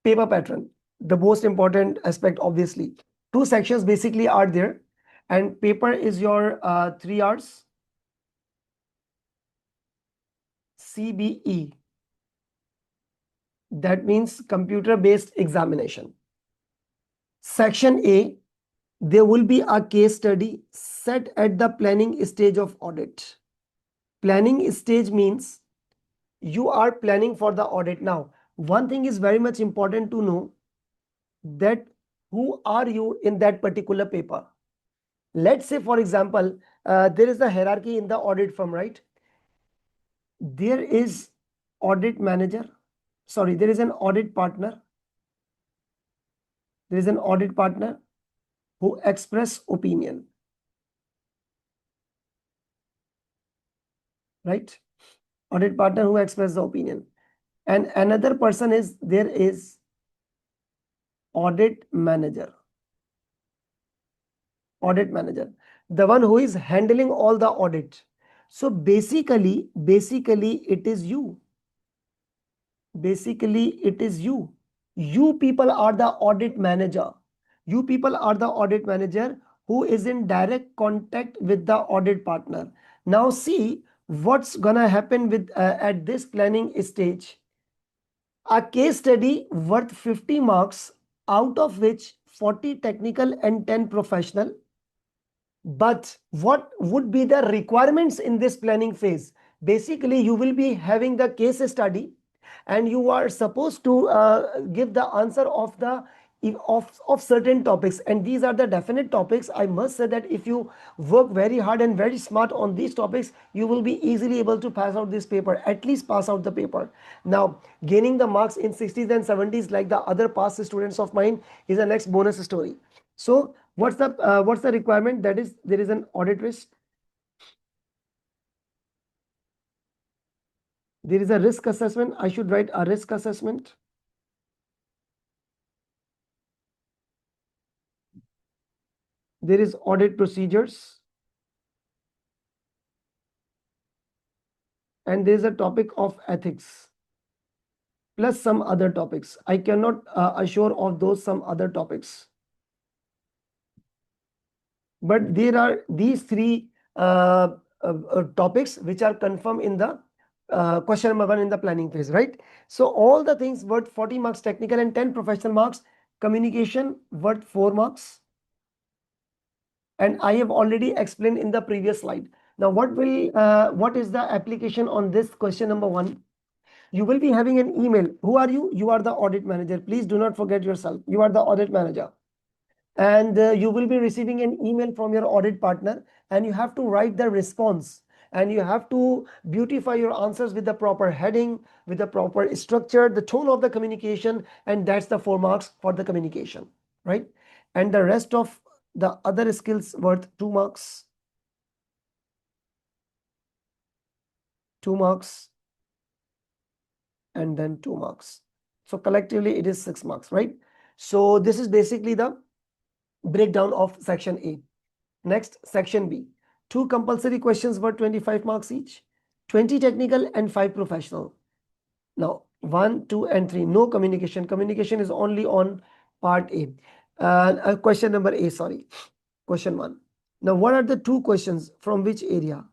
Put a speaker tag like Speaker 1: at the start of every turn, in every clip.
Speaker 1: Paper pattern, the most important aspect, obviously. Two sections basically are there, and paper is your 3 R's. CBE. That means computer-based examination. Section A, there will be a case study set at the planning stage of audit. Planning stage means you are planning for the audit. Now, one thing is very much important to know, that who are you in that particular paper. Let's say, for example, there is a hierarchy in the audit firm, right? There is audit manager. Sorry, there is an audit partner. There is an audit partner who express opinion. Right? Audit partner who express the opinion. And another person is, there is audit manager. Audit manager, the one who is handling all the audit. So basically it is you. Basically it is you. You people are the audit manager. You people are the audit manager who is in direct contact with the audit partner. Now see what's gonna happen with at this planning stage. A case study worth 50 marks, out of which 40 technical and 10 professional. But what would be the requirements in this planning phase? Basically, you will be having the case study, and you are supposed to give the answer of the of certain topics, and these are the definite topics. I must say that if you work very hard and very smart on these topics, you will be easily able to pass out this paper, at least pass out the paper. Now, gaining the marks in 60s and 70s like the other past students of mine is the next bonus story. So what's the requirement? That is, there is an audit risk. There is a risk assessment. I should write a risk assessment. There is audit procedures. And there is a topic of ethics, plus some other topics. I cannot assure of those some other topics. But there are these three topics which are confirmed in the question number 1 in the planning phase, right? So all the things worth 40 marks technical and 10 professional marks. Communication worth 4 marks. And I have already explained in the previous slide. Now, what is the application on this question number 1? You will be having an email. Who are you? You are the audit manager. Please do not forget yourself. You are the audit manager. And you will be receiving an email from your audit partner, and you have to write the response, and you have to beautify your answers with the proper heading, with the proper structure, the tone of the communication, and that's the 4 marks for the communication, right? And the rest of the other skills worth 2 marks. 2 marks. And then 2 marks. So collectively it is 6 marks, right? So this is basically the breakdown of section A. Next, section B. 2 compulsory questions were 25 marks each, 20 technical and 5 professional. Now, 1, 2, and 3, no communication. Communication is only on part A. Question number A, sorry. Question 1. Now, what are the 2 questions? From which area?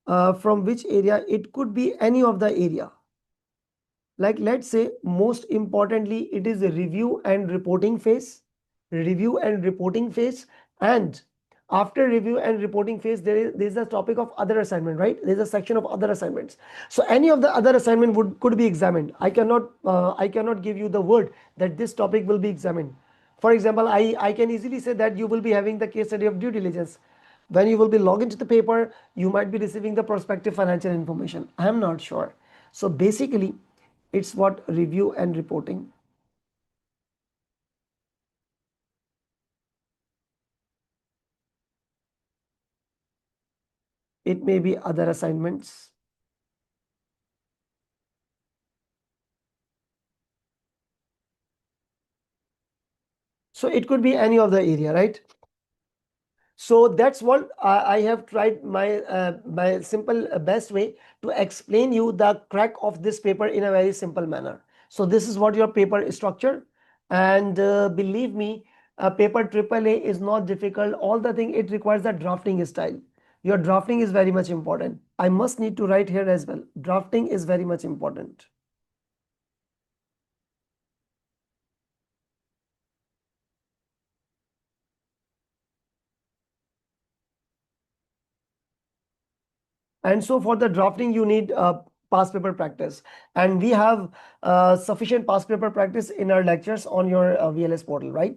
Speaker 1: From which area? It could be any of the area. Like, let's say, most importantly, it is a review and reporting phase. Review and reporting phase. And after review and reporting phase, there is a topic of other assignment, right? There's a section of other assignments. So any of the other assignment could be examined. I cannot give you the word that this topic will be examined. For example, I can easily say that you will be having the case study of due diligence. When you will be logged into the paper, you might be receiving the prospective financial information. I am not sure. So basically, it's what review and reporting. It may be other assignments. So it could be any of the area, right? So that's what I have tried my simple best way to explain you the crack of this paper in a very simple manner. So this is what your paper structure. And believe me, paper AAA is not difficult. All the thing it requires a drafting style. Your drafting is very much important. I must need to write here as well. Drafting is very much important. And so for the drafting, you need past paper practice. And we have sufficient past paper practice in our lectures on your VLS portal, right?